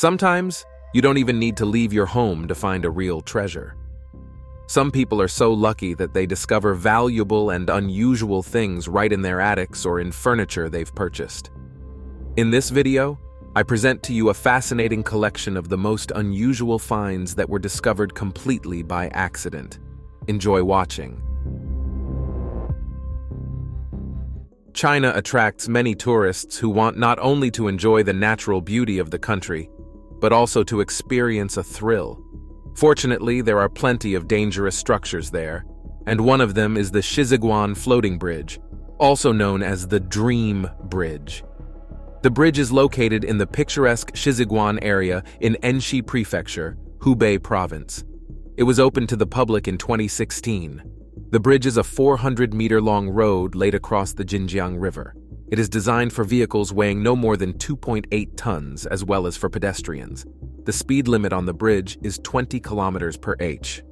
Sometimes, you don't even need to leave your home to find a real treasure. Some people are so lucky that they discover valuable and unusual things right in their attics or in furniture they've purchased. In this video, I present to you a fascinating collection of the most unusual finds that were discovered completely by accident. Enjoy watching. China attracts many tourists who want not only to enjoy the natural beauty of the country, but also to experience a thrill. Fortunately, there are plenty of dangerous structures there, and one of them is the Shiziguan Floating Bridge, also known as the Dream Bridge. The bridge is located in the picturesque Shiziguan area in Enshi Prefecture, Hubei Province. It was opened to the public in 2016. The bridge is a 400-meter-long road laid across the Jinjiang River. It is designed for vehicles weighing no more than 2.8 tons, as well as for pedestrians. The speed limit on the bridge is 20 kilometers per h.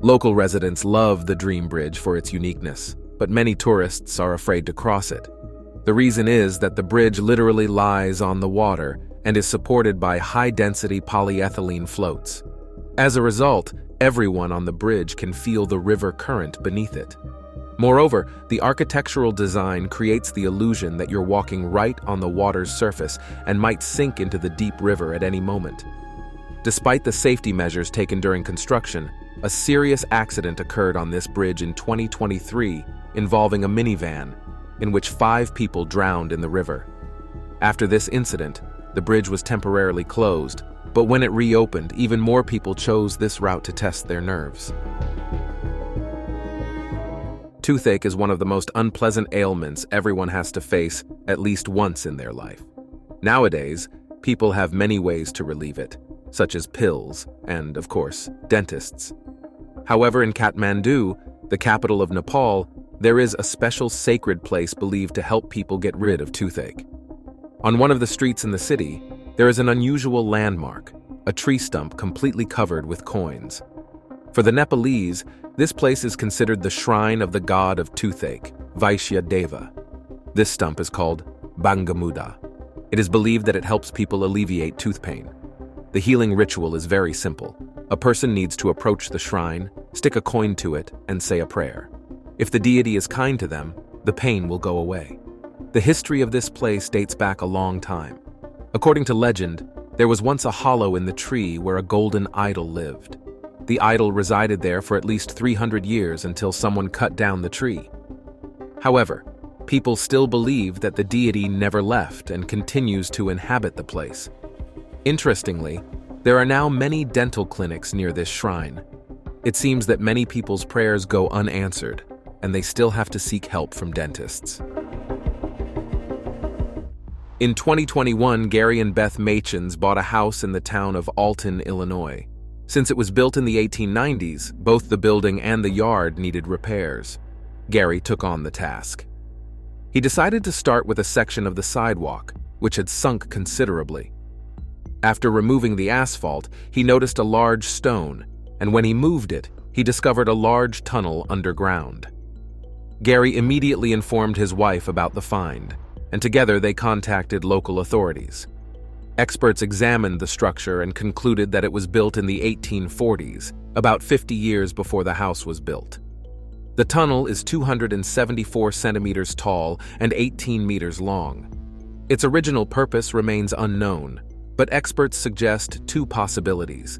Local residents love the Dream Bridge for its uniqueness, but many tourists are afraid to cross it. The reason is that the bridge literally lies on the water and is supported by high-density polyethylene floats. As a result, everyone on the bridge can feel the river current beneath it. Moreover, the architectural design creates the illusion that you're walking right on the water's surface and might sink into the deep river at any moment. Despite the safety measures taken during construction, a serious accident occurred on this bridge in 2023 involving a minivan, in which 5 people drowned in the river. After this incident, the bridge was temporarily closed, but when it reopened, even more people chose this route to test their nerves. Toothache is one of the most unpleasant ailments everyone has to face at least once in their life. Nowadays, people have many ways to relieve it, such as pills and, of course, dentists. However, in Kathmandu, the capital of Nepal, there is a special sacred place believed to help people get rid of toothache. On one of the streets in the city, there is an unusual landmark, a tree stump completely covered with coins. For the Nepalese, this place is considered the shrine of the god of toothache, Vaishya Deva. This stump is called Bangamuda. It is believed that it helps people alleviate tooth pain. The healing ritual is very simple. A person needs to approach the shrine, stick a coin to it, and say a prayer. If the deity is kind to them, the pain will go away. The history of this place dates back a long time. According to legend, there was once a hollow in the tree where a golden idol lived. The idol resided there for at least 300 years until someone cut down the tree. However, people still believe that the deity never left and continues to inhabit the place. Interestingly, there are now many dental clinics near this shrine. It seems that many people's prayers go unanswered, and they still have to seek help from dentists. In 2021, Gary and Beth Machins bought a house in the town of Alton, Illinois. Since it was built in the 1890s, both the building and the yard needed repairs. Gary took on the task. He decided to start with a section of the sidewalk, which had sunk considerably. After removing the asphalt, he noticed a large stone, and when he moved it, he discovered a large tunnel underground. Gary immediately informed his wife about the find, and together they contacted local authorities. Experts examined the structure and concluded that it was built in the 1840s, about 50 years before the house was built. The tunnel is 274 centimeters tall and 18 meters long. Its original purpose remains unknown, but experts suggest 2 possibilities.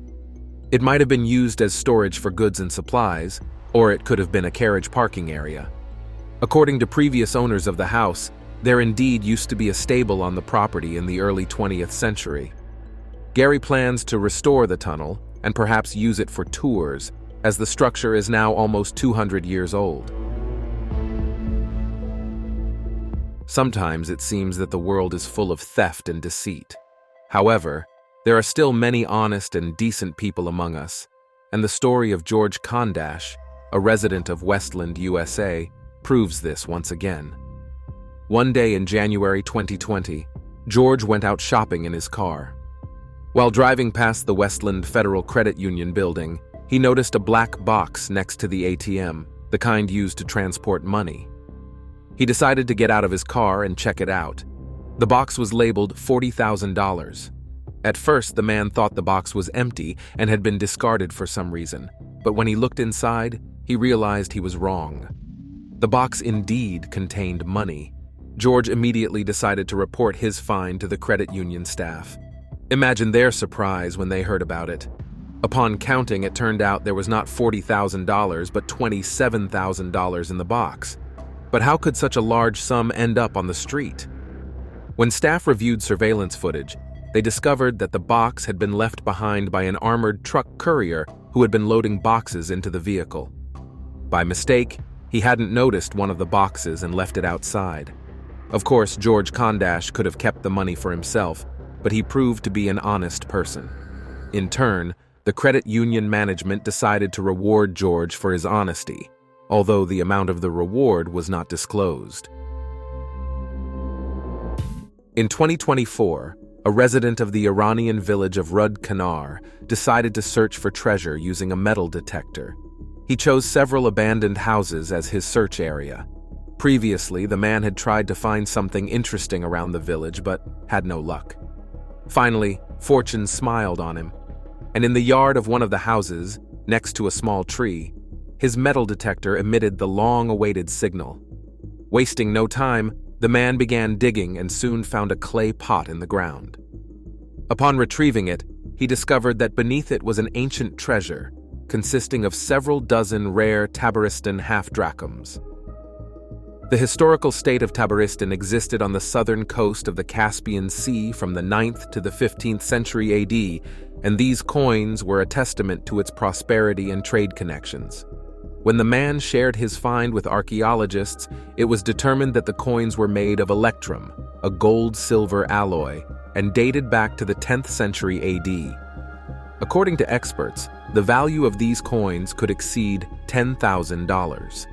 It might have been used as storage for goods and supplies, or it could have been a carriage parking area. According to previous owners of the house, there indeed used to be a stable on the property in the early 20th century. Gary plans to restore the tunnel and perhaps use it for tours, as the structure is now almost 200 years old. Sometimes it seems that the world is full of theft and deceit. However, there are still many honest and decent people among us, and the story of George Kondash, a resident of Westland, USA, proves this once again. One day in January 2020, George went out shopping in his car. While driving past the Westland Federal Credit Union building, he noticed a black box next to the ATM, the kind used to transport money. He decided to get out of his car and check it out. The box was labeled $40,000. At first, the man thought the box was empty and had been discarded for some reason, but when he looked inside, he realized he was wrong. The box indeed contained money. George immediately decided to report his find to the credit union staff. Imagine their surprise when they heard about it. Upon counting, it turned out there was not $40,000 but $27,000 in the box. But how could such a large sum end up on the street? When staff reviewed surveillance footage, they discovered that the box had been left behind by an armored truck courier who had been loading boxes into the vehicle. By mistake, he hadn't noticed one of the boxes and left it outside. Of course, George Kondash could have kept the money for himself, but he proved to be an honest person. In turn, the credit union management decided to reward George for his honesty, although the amount of the reward was not disclosed. In 2024, a resident of the Iranian village of Rud Kanar decided to search for treasure using a metal detector. He chose several abandoned houses as his search area. Previously, the man had tried to find something interesting around the village but had no luck. Finally, fortune smiled on him, and in the yard of one of the houses, next to a small tree, his metal detector emitted the long-awaited signal. Wasting no time, the man began digging and soon found a clay pot in the ground. Upon retrieving it, he discovered that beneath it was an ancient treasure consisting of several dozen rare Tabaristan half-drachms. The historical state of Tabaristan existed on the southern coast of the Caspian Sea from the 9th to the 15th century AD, and these coins were a testament to its prosperity and trade connections. When the man shared his find with archaeologists, it was determined that the coins were made of electrum, a gold-silver alloy, and dated back to the 10th century AD. According to experts, the value of these coins could exceed $10,000.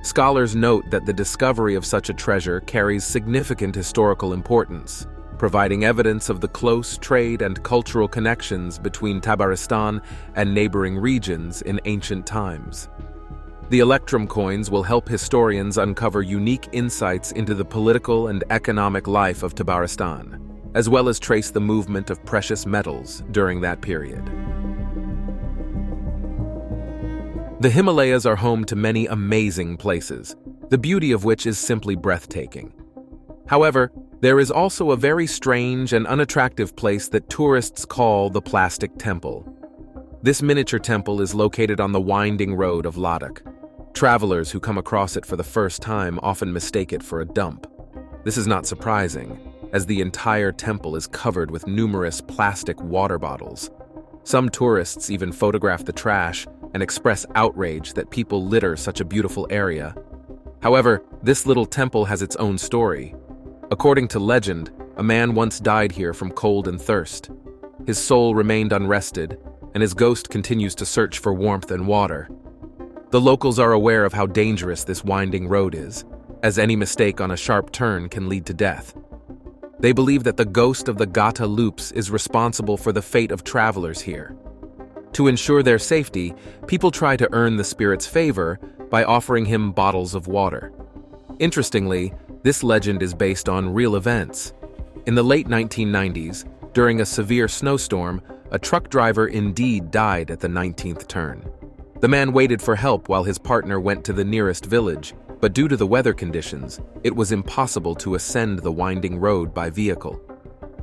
Scholars note that the discovery of such a treasure carries significant historical importance, providing evidence of the close trade and cultural connections between Tabaristan and neighboring regions in ancient times. The electrum coins will help historians uncover unique insights into the political and economic life of Tabaristan, as well as trace the movement of precious metals during that period. The Himalayas are home to many amazing places, the beauty of which is simply breathtaking. However, there is also a very strange and unattractive place that tourists call the Plastic Temple. This miniature temple is located on the winding road of Ladakh. Travelers who come across it for the first time often mistake it for a dump. This is not surprising, as the entire temple is covered with numerous plastic water bottles. Some tourists even photograph the trash and express outrage that people litter such a beautiful area. However, this little temple has its own story. According to legend, a man once died here from cold and thirst. His soul remained unrested, and his ghost continues to search for warmth and water. The locals are aware of how dangerous this winding road is, as any mistake on a sharp turn can lead to death. They believe that the ghost of the Gata Loops is responsible for the fate of travelers here. To ensure their safety, people try to earn the spirit's favor by offering him bottles of water. Interestingly, this legend is based on real events. In the late 1990s, during a severe snowstorm, a truck driver indeed died at the 19th turn. The man waited for help while his partner went to the nearest village, but due to the weather conditions, it was impossible to ascend the winding road by vehicle.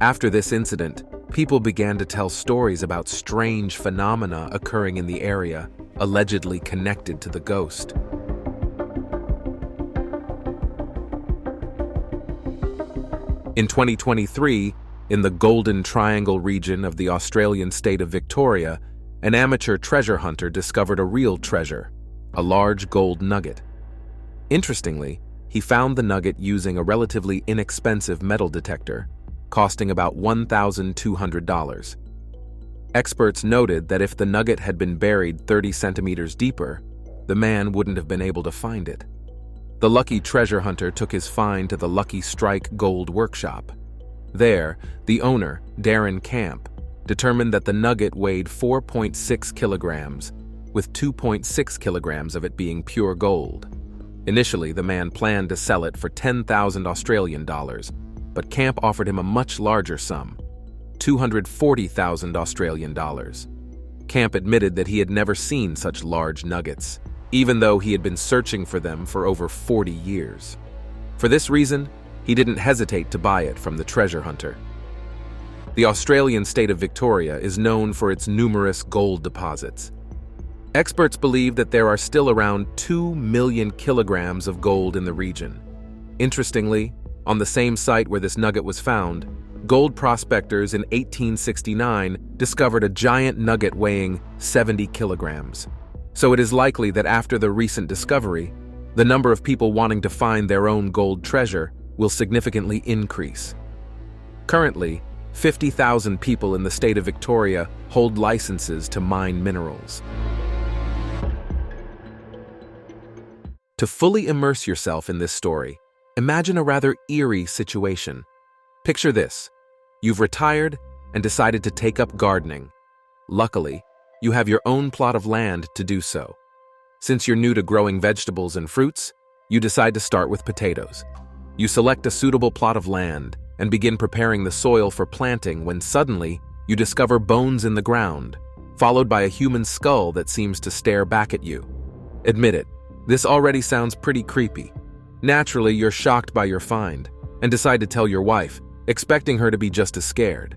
After this incident, people began to tell stories about strange phenomena occurring in the area, allegedly connected to the ghost. In 2023, in the Golden Triangle region of the Australian state of Victoria, an amateur treasure hunter discovered a real treasure, a large gold nugget. Interestingly, he found the nugget using a relatively inexpensive metal detector, costing about $1,200. Experts noted that if the nugget had been buried 30 centimeters deeper, the man wouldn't have been able to find it. The lucky treasure hunter took his find to the Lucky Strike Gold Workshop. There, the owner, Darren Camp, determined that the nugget weighed 4.6 kilograms, with 2.6 kilograms of it being pure gold. Initially, the man planned to sell it for 10,000 Australian dollars, but Camp offered him a much larger sum, 240,000 Australian dollars. Camp admitted that he had never seen such large nuggets, even though he had been searching for them for over 40 years. For this reason, he didn't hesitate to buy it from the treasure hunter. The Australian state of Victoria is known for its numerous gold deposits. Experts believe that there are still around 2 million kilograms of gold in the region. Interestingly, on the same site where this nugget was found, gold prospectors in 1869 discovered a giant nugget weighing 70 kilograms. So it is likely that after the recent discovery, the number of people wanting to find their own gold treasure will significantly increase. Currently, 50,000 people in the state of Victoria hold licenses to mine minerals. To fully immerse yourself in this story, imagine a rather eerie situation. Picture this. You've retired and decided to take up gardening. Luckily, you have your own plot of land to do so. Since you're new to growing vegetables and fruits, you decide to start with potatoes. You select a suitable plot of land and begin preparing the soil for planting when suddenly you discover bones in the ground, followed by a human skull that seems to stare back at you. Admit it, this already sounds pretty creepy. Naturally, you're shocked by your find and decide to tell your wife, expecting her to be just as scared.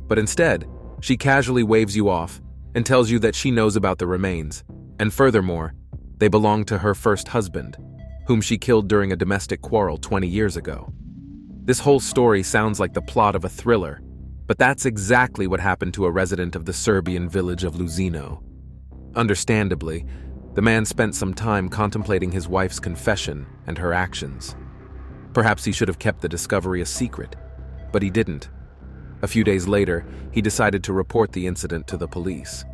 But instead, she casually waves you off and tells you that she knows about the remains, and furthermore, they belong to her first husband, whom she killed during a domestic quarrel 20 years ago. This whole story sounds like the plot of a thriller, but that's exactly what happened to a resident of the Serbian village of Luzino. Understandably, the man spent some time contemplating his wife's confession and her actions. Perhaps he should have kept the discovery a secret, but he didn't. A few days later, he decided to report the incident to the police.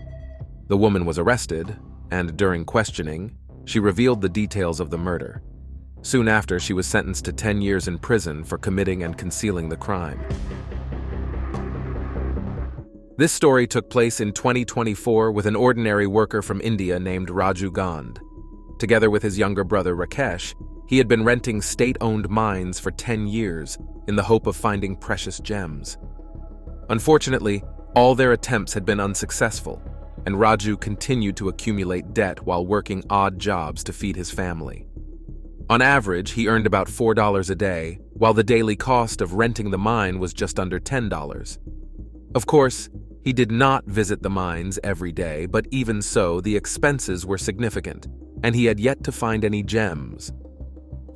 The woman was arrested, and during questioning, she revealed the details of the murder. Soon after, she was sentenced to 10 years in prison for committing and concealing the crime. This story took place in 2024 with an ordinary worker from India named Raju Gand. Together with his younger brother Rakesh, he had been renting state-owned mines for 10 years in the hope of finding precious gems. Unfortunately, all their attempts had been unsuccessful, and Raju continued to accumulate debt while working odd jobs to feed his family. On average, he earned about $4 a day, while the daily cost of renting the mine was just under $10. Of course, he did not visit the mines every day, but even so, the expenses were significant, and he had yet to find any gems.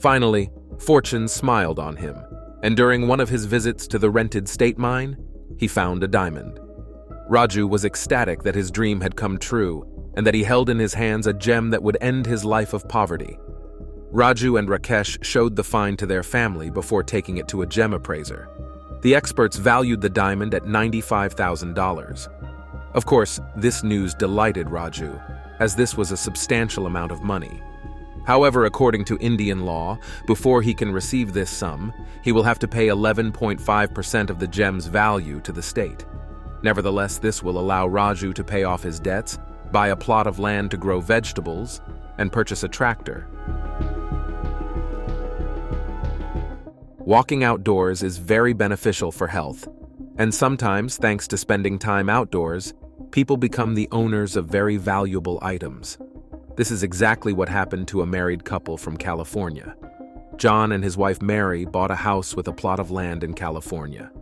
Finally, fortune smiled on him, and during one of his visits to the rented state mine, he found a diamond. Raju was ecstatic that his dream had come true, and that he held in his hands a gem that would end his life of poverty. Raju and Rakesh showed the find to their family before taking it to a gem appraiser. The experts valued the diamond at $95,000. Of course, this news delighted Raju, as this was a substantial amount of money. However, according to Indian law, before he can receive this sum, he will have to pay 11.5% of the gem's value to the state. Nevertheless, this will allow Raju to pay off his debts, buy a plot of land to grow vegetables, and purchase a tractor. Walking outdoors is very beneficial for health, and sometimes, thanks to spending time outdoors, people become the owners of very valuable items. This is exactly what happened to a married couple from California. John and his wife Mary bought a house with a plot of land in California.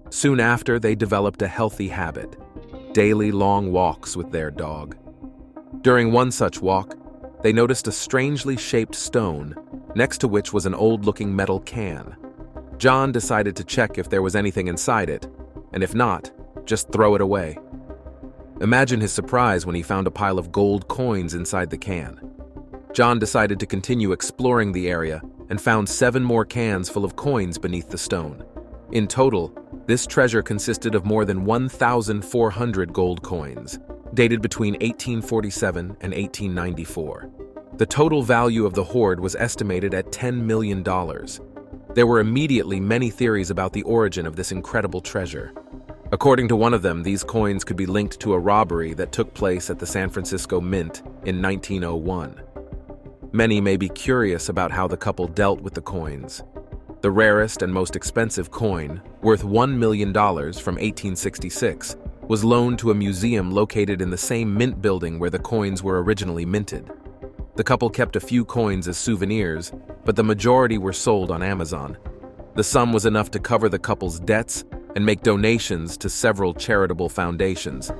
Soon after, they developed a healthy habit: daily long walks with their dog. During one such walk, they noticed a strangely shaped stone, next to which was an old-looking metal can. John decided to check if there was anything inside it, and if not, just throw it away. Imagine his surprise when he found a pile of gold coins inside the can. John decided to continue exploring the area and found 7 more cans full of coins beneath the stone. In total, this treasure consisted of more than 1,400 gold coins, dated between 1847 and 1894. The total value of the hoard was estimated at $10 million. There were immediately many theories about the origin of this incredible treasure. According to one of them, these coins could be linked to a robbery that took place at the San Francisco Mint in 1901. Many may be curious about how the couple dealt with the coins. The rarest and most expensive coin, worth $1 million from 1866, was loaned to a museum located in the same mint building where the coins were originally minted. The couple kept a few coins as souvenirs, but the majority were sold on Amazon. The sum was enough to cover the couple's debts and make donations to several charitable foundations.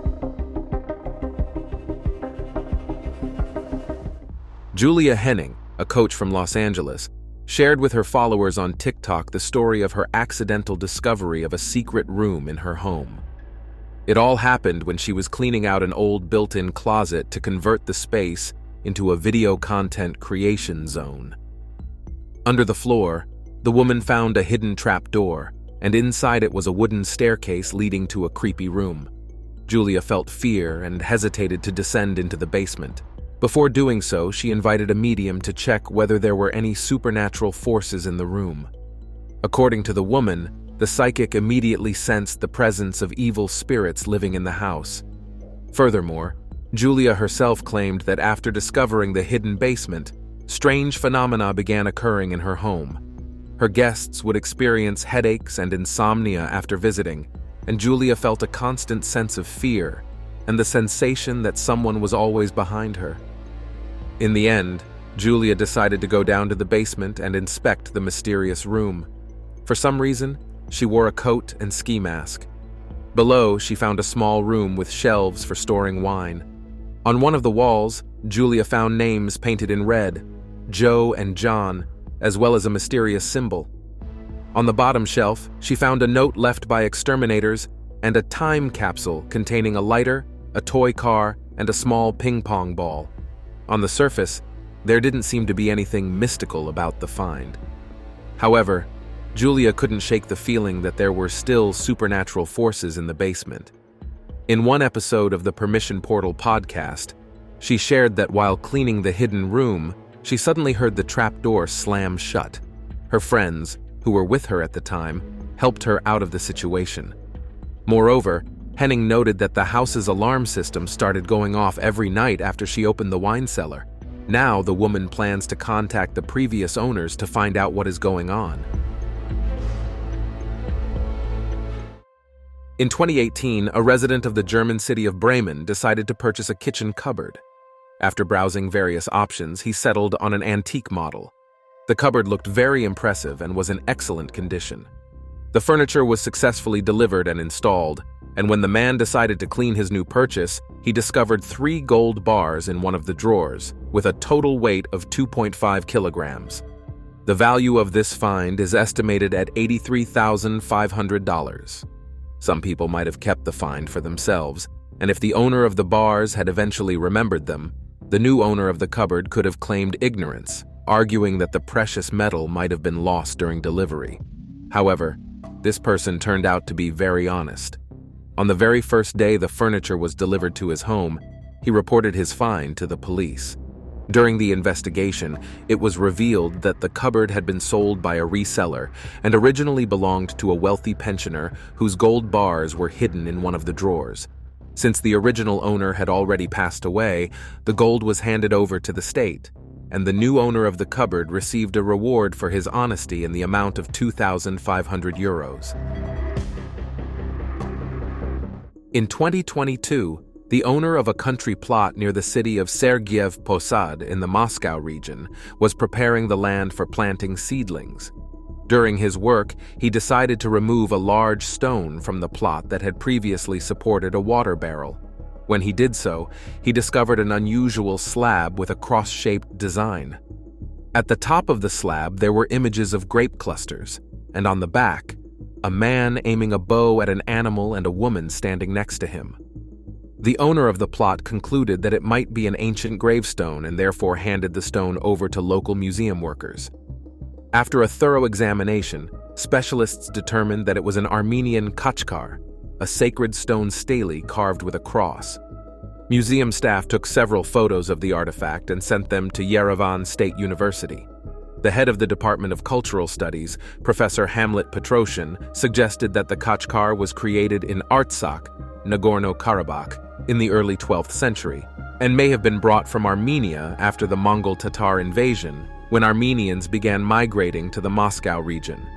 Julia Henning, a coach from Los Angeles, shared with her followers on TikTok the story of her accidental discovery of a secret room in her home. It all happened when she was cleaning out an old built-in closet to convert the space into a video content creation zone. Under the floor, the woman found a hidden trapdoor, and inside it was a wooden staircase leading to a creepy room. Julia felt fear and hesitated to descend into the basement. Before doing so, she invited a medium to check whether there were any supernatural forces in the room. According to the woman, the psychic immediately sensed the presence of evil spirits living in the house. Furthermore, Julia herself claimed that after discovering the hidden basement, strange phenomena began occurring in her home. Her guests would experience headaches and insomnia after visiting, and Julia felt a constant sense of fear and the sensation that someone was always behind her. In the end, Julia decided to go down to the basement and inspect the mysterious room. For some reason, she wore a coat and ski mask. Below, she found a small room with shelves for storing wine. On one of the walls, Julia found names painted in red, Joe and John, as well as a mysterious symbol. On the bottom shelf, she found a note left by exterminators and a time capsule containing a lighter, a toy car, and a small ping-pong ball. On the surface, there didn't seem to be anything mystical about the find. However, Julia couldn't shake the feeling that there were still supernatural forces in the basement. In one episode of the Permission Portal podcast, she shared that while cleaning the hidden room, she suddenly heard the trapdoor slam shut. Her friends, who were with her at the time, helped her out of the situation. Moreover, Henning noted that the house's alarm system started going off every night after she opened the wine cellar. Now the woman plans to contact the previous owners to find out what is going on. In 2018, a resident of the German city of Bremen decided to purchase a kitchen cupboard. After browsing various options, he settled on an antique model. The cupboard looked very impressive and was in excellent condition. The furniture was successfully delivered and installed, and when the man decided to clean his new purchase, he discovered 3 gold bars in one of the drawers, with a total weight of 2.5 kilograms. The value of this find is estimated at $83,500. Some people might have kept the find for themselves, and if the owner of the bars had eventually remembered them, the new owner of the cupboard could have claimed ignorance, arguing that the precious metal might have been lost during delivery. However, this person turned out to be very honest. On the very first day the furniture was delivered to his home, he reported his find to the police. During the investigation, it was revealed that the cupboard had been sold by a reseller and originally belonged to a wealthy pensioner whose gold bars were hidden in one of the drawers. Since the original owner had already passed away, the gold was handed over to the state, and the new owner of the cupboard received a reward for his honesty in the amount of 2,500 euros. In 2022, the owner of a country plot near the city of Sergiev Posad in the Moscow region was preparing the land for planting seedlings. During his work, he decided to remove a large stone from the plot that had previously supported a water barrel. When he did so, he discovered an unusual slab with a cross-shaped design. At the top of the slab, there were images of grape clusters, and on the back, a man aiming a bow at an animal and a woman standing next to him. The owner of the plot concluded that it might be an ancient gravestone and therefore handed the stone over to local museum workers. After a thorough examination, specialists determined that it was an Armenian kachkar, a sacred stone stele carved with a cross. Museum staff took several photos of the artifact and sent them to Yerevan State University. The head of the Department of Cultural Studies, Professor Hamlet Petrosyan, suggested that the kachkar was created in Artsakh, Nagorno-Karabakh, in the early 12th century, and may have been brought from Armenia after the Mongol Tatar invasion, when Armenians began migrating to the Moscow region.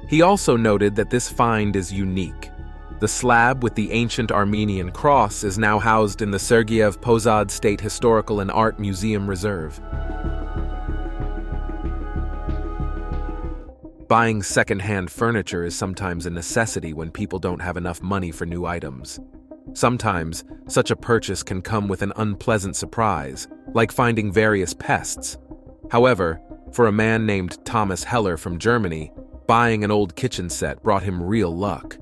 He also noted that this find is unique. The slab with the ancient Armenian cross is now housed in the Sergeyev Posad State Historical and Art Museum Reserve. Buying second-hand furniture is sometimes a necessity when people don't have enough money for new items. Sometimes, such a purchase can come with an unpleasant surprise, like finding various pests. However, for a man named Thomas Heller from Germany, buying an old kitchen set brought him real luck.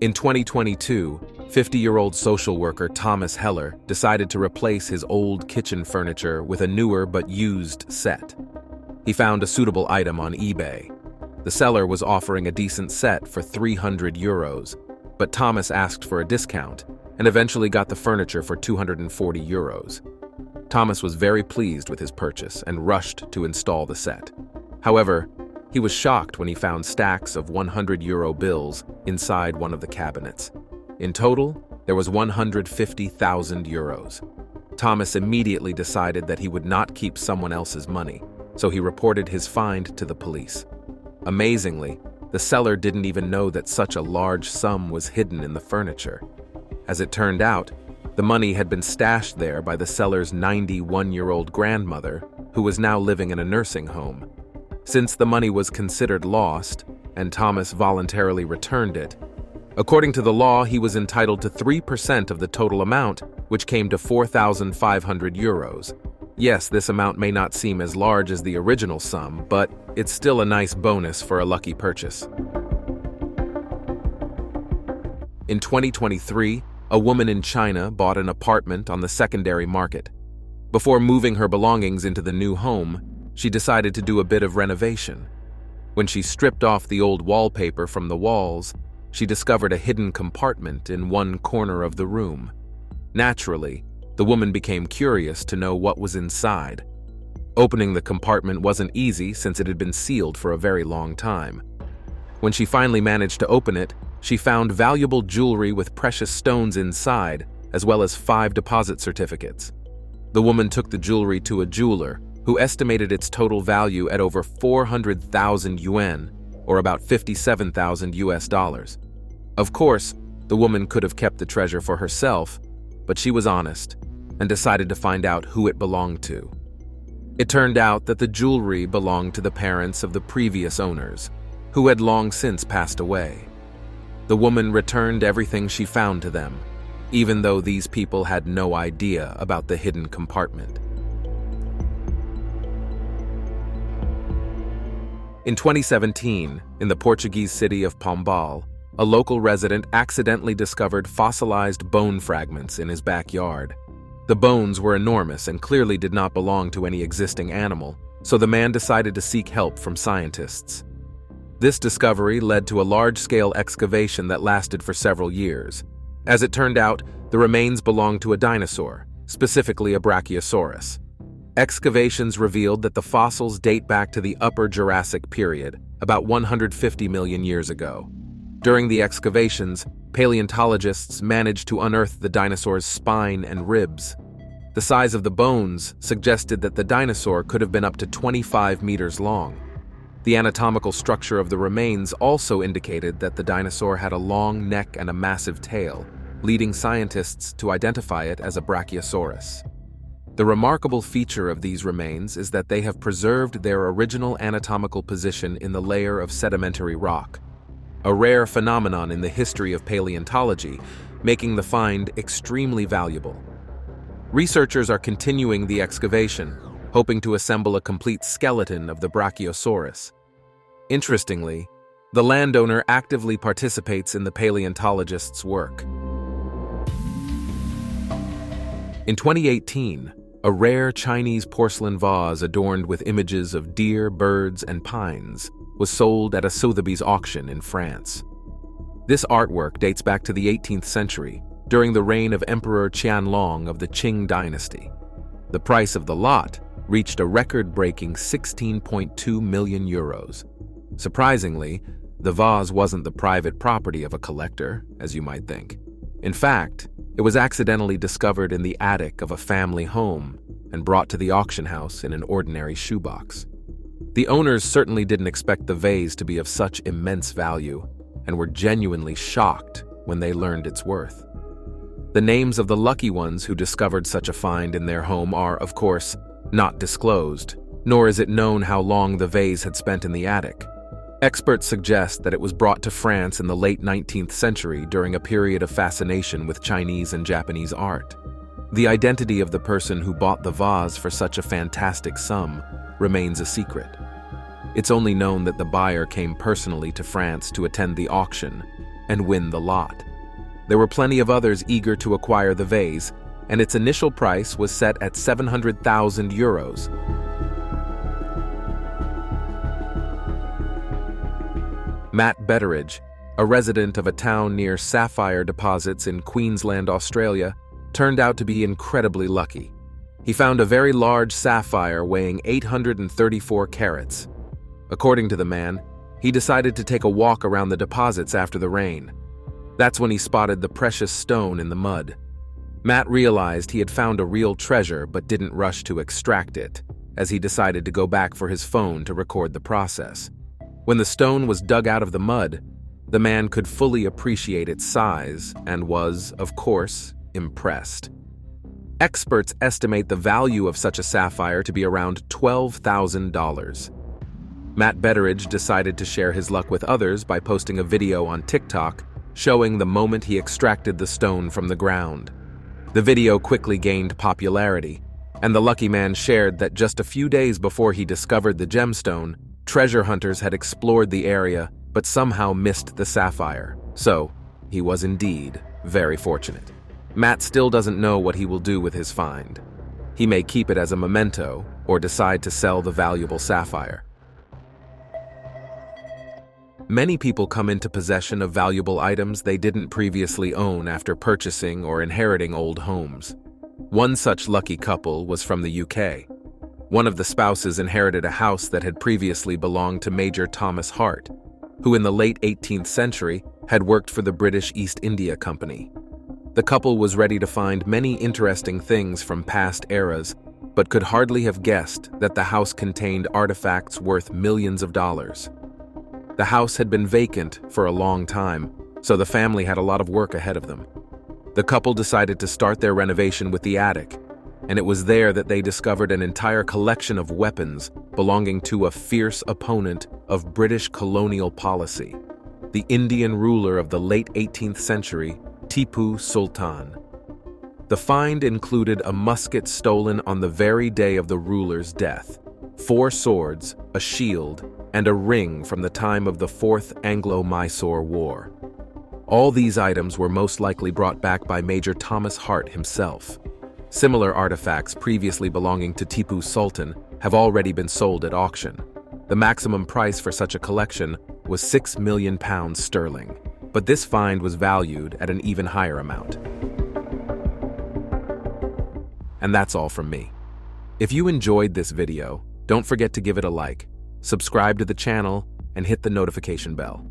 In 2022, 50-year-old social worker Thomas Heller decided to replace his old kitchen furniture with a newer but used set. He found a suitable item on eBay. The seller was offering a decent set for €300, but Thomas asked for a discount and eventually got the furniture for €240. Thomas was very pleased with his purchase and rushed to install the set. However, he was shocked when he found stacks of €100 bills inside one of the cabinets. In total, there was €150,000. Thomas immediately decided that he would not keep someone else's money, so he reported his find to the police. Amazingly, the seller didn't even know that such a large sum was hidden in the furniture. As it turned out, the money had been stashed there by the seller's 91-year-old grandmother, who was now living in a nursing home. Since the money was considered lost, and Thomas voluntarily returned it, according to the law, he was entitled to 3% of the total amount, which came to €4,500. Yes, this amount may not seem as large as the original sum, but it's still a nice bonus for a lucky purchase. In 2023, a woman in China bought an apartment on the secondary market. Before moving her belongings into the new home, she decided to do a bit of renovation. When she stripped off the old wallpaper from the walls, she discovered a hidden compartment in one corner of the room. Naturally, the woman became curious to know what was inside. Opening the compartment wasn't easy since it had been sealed for a very long time. When she finally managed to open it, she found valuable jewelry with precious stones inside, as well as 5 deposit certificates. The woman took the jewelry to a jeweler, who estimated its total value at over 400,000 yuan, or about $57,000. Of course, the woman could have kept the treasure for herself, but she was honest and decided to find out who it belonged to. It turned out that the jewelry belonged to the parents of the previous owners, who had long since passed away. The woman returned everything she found to them, even though these people had no idea about the hidden compartment. In 2017, in the Portuguese city of Pombal, a local resident accidentally discovered fossilized bone fragments in his backyard. The bones were enormous and clearly did not belong to any existing animal, so the man decided to seek help from scientists. This discovery led to a large-scale excavation that lasted for several years. As it turned out, the remains belonged to a dinosaur, specifically a Brachiosaurus. Excavations revealed that the fossils date back to the Upper Jurassic period, about 150 million years ago. During the excavations, paleontologists managed to unearth the dinosaur's spine and ribs. The size of the bones suggested that the dinosaur could have been up to 25 meters long. The anatomical structure of the remains also indicated that the dinosaur had a long neck and a massive tail, leading scientists to identify it as a Brachiosaurus. The remarkable feature of these remains is that they have preserved their original anatomical position in the layer of sedimentary rock, a rare phenomenon in the history of paleontology, making the find extremely valuable. Researchers are continuing the excavation, hoping to assemble a complete skeleton of the Brachiosaurus. Interestingly, the landowner actively participates in the paleontologist's work. In 2018, a rare Chinese porcelain vase adorned with images of deer, birds, and pines was sold at a Sotheby's auction in France. This artwork dates back to the 18th century, during the reign of Emperor Qianlong of the Qing dynasty. The price of the lot reached a record-breaking €16.2 million. Surprisingly, the vase wasn't the private property of a collector, as you might think. In fact, it was accidentally discovered in the attic of a family home and brought to the auction house in an ordinary shoebox. The owners certainly didn't expect the vase to be of such immense value, and were genuinely shocked when they learned its worth. The names of the lucky ones who discovered such a find in their home are, of course, not disclosed, nor is it known how long the vase had spent in the attic. Experts suggest that it was brought to France in the late 19th century during a period of fascination with Chinese and Japanese art. The identity of the person who bought the vase for such a fantastic sum remains a secret. It's only known that the buyer came personally to France to attend the auction and win the lot. There were plenty of others eager to acquire the vase, and its initial price was set at 700,000 euros. Matt Betteridge, a resident of a town near sapphire deposits in Queensland, Australia, turned out to be incredibly lucky. He found a very large sapphire weighing 834 carats. According to the man, he decided to take a walk around the deposits after the rain. That's when he spotted the precious stone in the mud. Matt realized he had found a real treasure but didn't rush to extract it, as he decided to go back for his phone to record the process. When the stone was dug out of the mud, the man could fully appreciate its size and was, of course, impressed. Experts estimate the value of such a sapphire to be around $12,000. Matt Betteridge decided to share his luck with others by posting a video on TikTok showing the moment he extracted the stone from the ground. The video quickly gained popularity, and the lucky man shared that just a few days before he discovered the gemstone, treasure hunters had explored the area but somehow missed the sapphire. So, he was indeed very fortunate. Matt still doesn't know what he will do with his find. He may keep it as a memento or decide to sell the valuable sapphire. Many people come into possession of valuable items they didn't previously own after purchasing or inheriting old homes. One such lucky couple was from the UK. One of the spouses inherited a house that had previously belonged to Major Thomas Hart, who in the late 18th century had worked for the British East India Company. The couple was ready to find many interesting things from past eras, but could hardly have guessed that the house contained artifacts worth millions of dollars. The house had been vacant for a long time, so the family had a lot of work ahead of them. The couple decided to start their renovation with the attic, and it was there that they discovered an entire collection of weapons belonging to a fierce opponent of British colonial policy, the Indian ruler of the late 18th century, Tipu Sultan. The find included a musket stolen on the very day of the ruler's death, 4 swords, a shield, and a ring from the time of the Fourth Anglo-Mysore War. All these items were most likely brought back by Major Thomas Hart himself. Similar artifacts previously belonging to Tipu Sultan have already been sold at auction. The maximum price for such a collection was £6 million sterling, but this find was valued at an even higher amount. And that's all from me. If you enjoyed this video, don't forget to give it a like, subscribe to the channel, and hit the notification bell.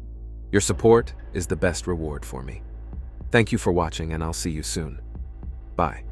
Your support is the best reward for me. Thank you for watching, and I'll see you soon. Bye.